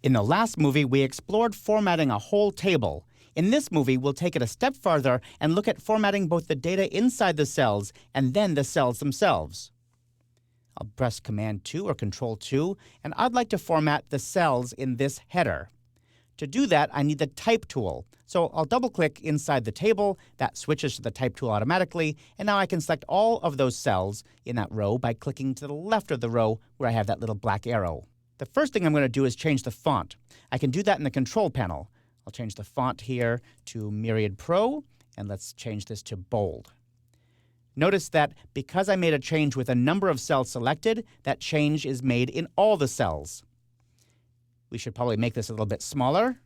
In the last movie, we explored formatting a whole table. In this movie, we'll take it a step farther and look at formatting both the data inside the cells and then the cells themselves. I'll press Command 2 or Control 2, and I'd like to format the cells in this header. To do that, I need the Type tool. So I'll double-click inside the table. That switches to the Type tool automatically, and now I can select all of those cells in that row by clicking to the left of the row where I have that little black arrow. The first thing I'm going to do is change the font. I can do that in the Control panel. I'll change the font here to Myriad Pro, and let's change this to bold. Notice that because I made a change with a number of cells selected, that change is made in all the cells. We should probably make this a little bit smaller.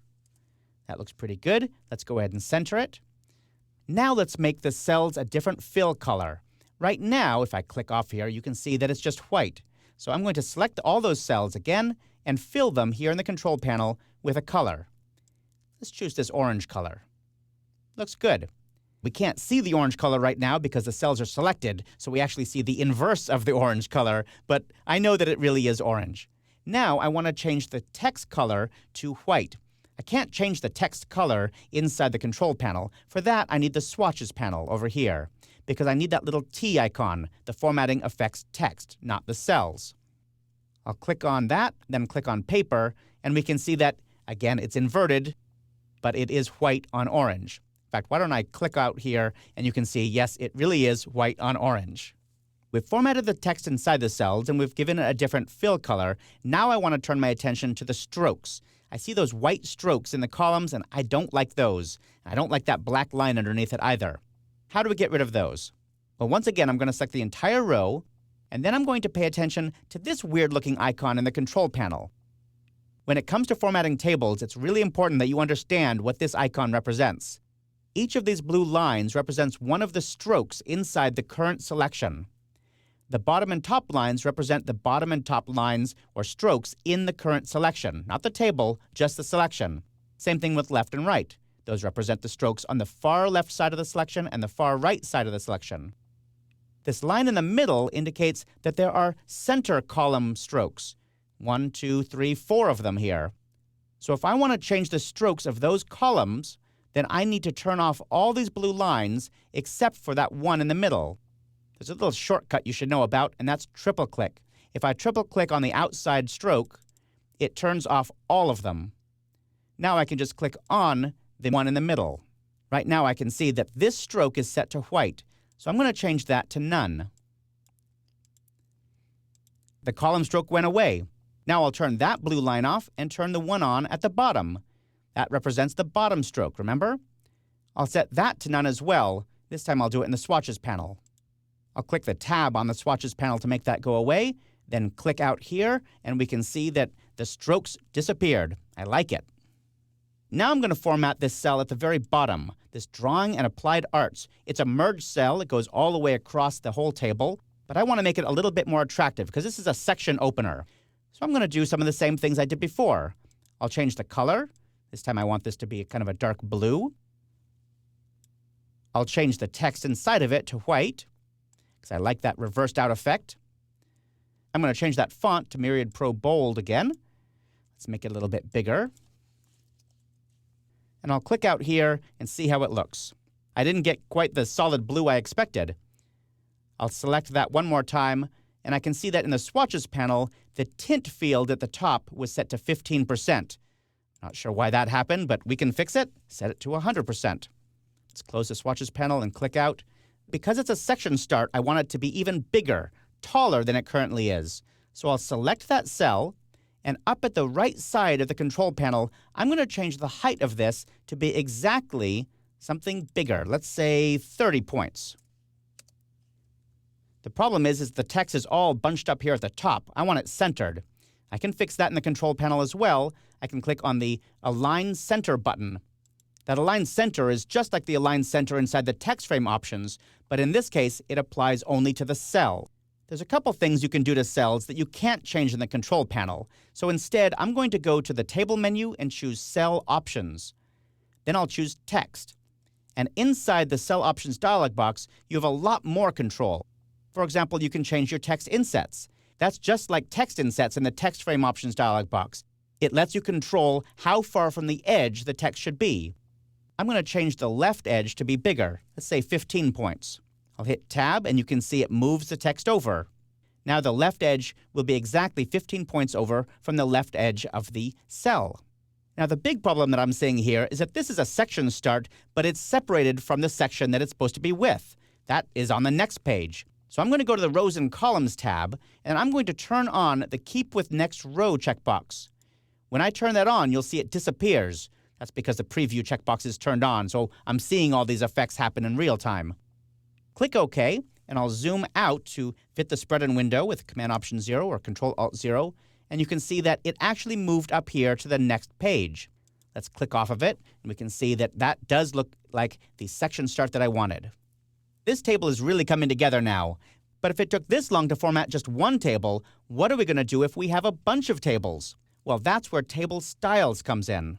That looks pretty good. Let's go ahead and center it. Now let's make the cells a different fill color. Right now, if I click off here, you can see that it's just white. So I'm going to select all those cells again and fill them here in the Control panel with a color. Let's choose this orange color. Looks good. We can't see the orange color right now because the cells are selected, so we actually see the inverse of the orange color, but I know that it really is orange. Now I want to change the text color to white. I can't change the text color inside the Control panel. For that, I need the Swatches panel over here, because I need that little T icon. The formatting affects text, not the cells. I'll click on that, then click on Paper, and we can see that, again, it's inverted, but it is white on orange. In fact, why don't I click out here, and you can see, yes, it really is white on orange. We've formatted the text inside the cells, and we've given it a different fill color. Now I want to turn my attention to the strokes. I see those white strokes in the columns, and I don't like those. I don't like that black line underneath it either. How do we get rid of those? Well, once again, I'm going to select the entire row, and then I'm going to pay attention to this weird-looking icon in the Control panel. When it comes to formatting tables, it's really important that you understand what this icon represents. Each of these blue lines represents one of the strokes inside the current selection. The bottom and top lines represent the bottom and top lines or strokes in the current selection, not the table, just the selection. Same thing with left and right. Those represent the strokes on the far left side of the selection and the far right side of the selection. This line in the middle indicates that there are center column strokes. 1, 2, 3, 4 of them here. So if I want to change the strokes of those columns, then I need to turn off all these blue lines except for that one in the middle. There's a little shortcut you should know about, and that's triple click. If I triple click on the outside stroke, it turns off all of them. Now I can just click on the one in the middle. Right now I can see that this stroke is set to white, so I'm going to change that to none. The column stroke went away. Now I'll turn that blue line off and turn the one on at the bottom. That represents the bottom stroke, remember? I'll set that to none as well. This time I'll do it in the Swatches panel. I'll click the tab on the Swatches panel to make that go away, then click out here, and we can see that the strokes disappeared. I like it. Now I'm going to format this cell at the very bottom, this Drawing and Applied Arts. It's a merged cell. It goes all the way across the whole table, but I want to make it a little bit more attractive because this is a section opener. So I'm going to do some of the same things I did before. I'll change the color. This time I want this to be kind of a dark blue. I'll change the text inside of it to white, because I like that reversed out effect. I'm going to change that font to Myriad Pro Bold again. Let's make it a little bit bigger. And I'll click out here and see how it looks. I didn't get quite the solid blue I expected. I'll select that one more time, and I can see that in the Swatches panel, the tint field at the top was set to 15%. Not sure why that happened, but we can fix it. Set it to 100%. Let's close the Swatches panel and click out. Because it's a section start, I want it to be even bigger, taller than it currently is. So I'll select that cell, and up at the right side of the Control panel, I'm going to change the height of this to be exactly something bigger. Let's say 30 points. The problem is the text is all bunched up here at the top. I want it centered. I can fix that in the Control panel as well. I can click on the Align Center button. That Align Center is just like the Align Center inside the text frame options, but in this case, it applies only to the cell. There's a couple things you can do to cells that you can't change in the Control panel. So instead, I'm going to go to the Table menu and choose Cell Options. Then I'll choose Text. And inside the Cell Options dialog box, you have a lot more control. For example, you can change your text insets. That's just like text insets in the Text Frame Options dialog box. It lets you control how far from the edge the text should be. I'm going to change the left edge to be bigger, let's say 15 points. I'll hit Tab, and you can see it moves the text over. Now the left edge will be exactly 15 points over from the left edge of the cell. Now the big problem that I'm seeing here is that this is a section start, but it's separated from the section that it's supposed to be with. That is on the next page. So I'm going to go to the Rows and Columns tab, and I'm going to turn on the Keep with Next Row checkbox. When I turn that on, you'll see it disappears. That's because the preview checkbox is turned on, so I'm seeing all these effects happen in real time. Click OK, and I'll zoom out to fit the spread-in window with Command-Option-0 or Control-Alt-0, and you can see that it actually moved up here to the next page. Let's click off of it, and we can see that that does look like the section start that I wanted. This table is really coming together now, but if it took this long to format just one table, what are we going to do if we have a bunch of tables? Well, that's where Table Styles comes in.